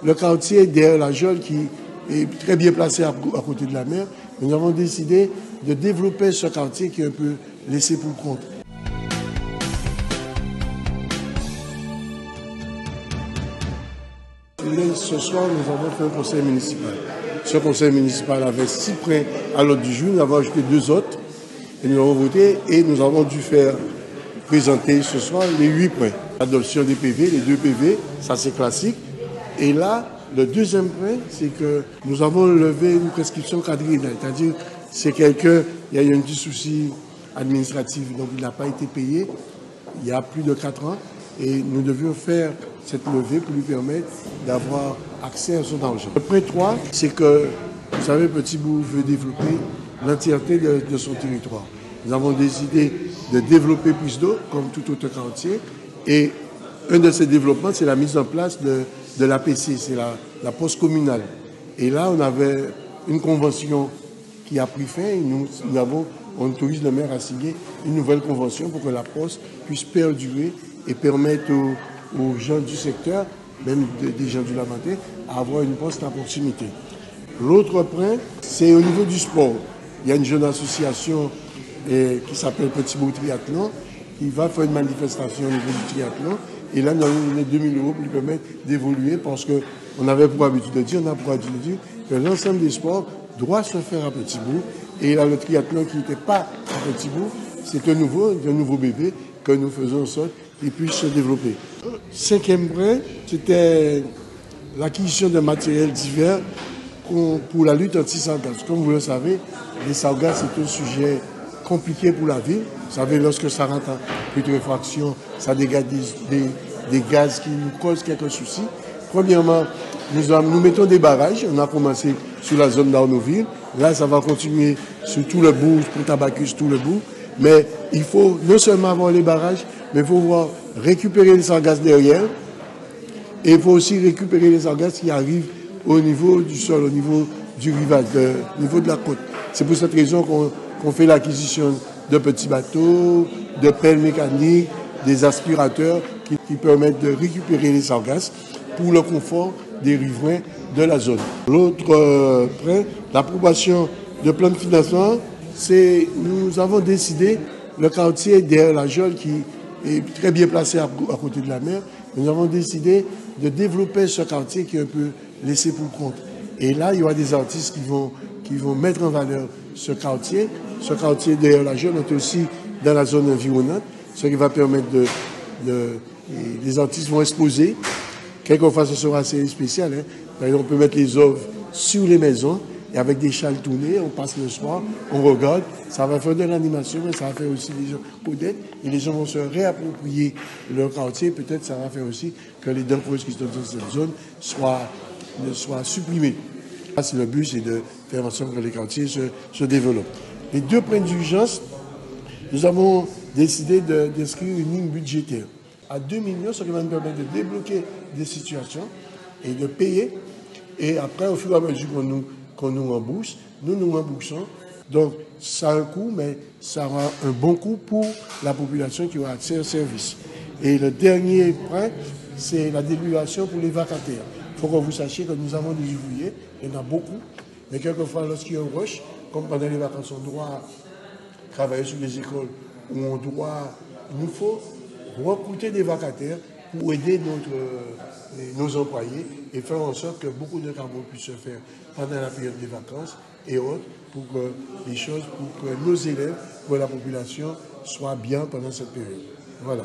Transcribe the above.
le quartier derrière la Jolle qui est très bien placé à côté de la mer. Nous avons décidé de développer ce quartier qui est un peu laissé pour compte. Ce soir, nous avons fait un conseil municipal. Ce conseil municipal avait 6 points à l'ordre du jour. Nous avons ajouté 2 autres et nous avons voté et nous avons dû faire présenter ce soir les 8 points. L'adoption des PV, les 2 PV, ça c'est classique. Et là, le deuxième point, c'est que nous avons levé une prescription quadriennale. C'est-à-dire, c'est quelqu'un, il y a eu un petit souci administratif, donc il n'a pas été payé il y a plus de 4 ans. Et nous devions faire cette levée pour lui permettre d'avoir accès à son argent. Le point 3, c'est que, vous savez, Petit Bourg veut développer l'entièreté de son territoire. Nous avons décidé de développer plus d'eau, comme tout autre quartier. Et un de ces développements, c'est la mise en place de l'APC, c'est la poste communale. Et là, on avait une convention qui a pris fin et on autorise le maire à signer une nouvelle convention pour que la poste puisse perdurer et permettre aux gens du secteur, même des gens du Lamentin, à avoir une poste à proximité. L'autre point, c'est au niveau du sport. Il y a une jeune association qui s'appelle Petit Bourg Triathlon, qui va faire une manifestation au niveau du triathlon. Et là, nous avons donné 2 000 € pour lui permettre d'évoluer parce qu'on avait pour habitude de dire, que l'ensemble des sports doit se faire à Petit Bourg. Et là, le triathlon qui n'était pas à Petit Bourg, c'est un nouveau bébé que nous faisons en sorte qu'il puisse se développer. 5e point, c'était l'acquisition de matériel divers pour la lutte anti-sargasse. Comme vous le savez, les sargasses, c'est un sujet compliqué pour la ville. Vous savez, lorsque ça rentre en putréfaction, ça dégage des gaz qui nous causent quelques soucis. Premièrement, nous mettons des barrages. On a commencé sur la zone d'Arnaudville. Là, ça va continuer sur tout le bourg, pour Tabacus, tout le bourg. Mais il faut non seulement avoir les barrages, mais il faut pouvoir récupérer les sargasses derrière. Et il faut aussi récupérer les sargasses qui arrivent au niveau du sol, au niveau du rivage, au niveau de la côte. C'est pour cette raison qu'on fait l'acquisition de petits bateaux, de pelles mécaniques, des aspirateurs qui permettent de récupérer les sargasses pour le confort des riverains de la zone. L'autre point, l'approbation de plan de financement, nous avons décidé, le quartier derrière la Jolle qui est très bien placé à côté de la mer, nous avons décidé de développer ce quartier qui est un peu laissé pour compte. Et là, il y aura des artistes qui vont mettre en valeur ce quartier. Ce quartier derrière la Jolle est aussi dans la zone environnante, ce qui va permettre les artistes vont exposer. Quelquefois, ce sera assez spécial. Hein. Par exemple, on peut mettre les œuvres sur les maisons et avec des châles tournés, on passe le soir, on regarde. Ça va faire de l'animation, mais ça va faire aussi des gens peut-être. Et les gens vont se réapproprier leur quartier. Peut-être ça va faire aussi que les dents creuses qui sont dans cette zone soient supprimées. Le but, c'est de faire en sorte que les quartiers se développent. Les 2 points d'urgence, nous avons décidé d'inscrire une ligne budgétaire à 2 millions, ce qui va nous permettre de débloquer des situations et de payer. Et après, au fur et à mesure qu'on nous rembourse, nous nous remboursons. Donc, ça a un coût, mais ça aura un bon coût pour la population qui aura accès au service. Et le dernier point, c'est la délibération pour les vacataires. Il faut que vous sachiez que nous avons des ouvriers, il y en a beaucoup, mais quelquefois, lorsqu'il y a un rush, comme pendant les vacances, on doit travailler sur les écoles, où il nous faut recruter des vacataires pour aider nos employés et faire en sorte que beaucoup de travaux puissent se faire pendant la période des vacances et autres pour que nos élèves, pour la population, soient bien pendant cette période. Voilà.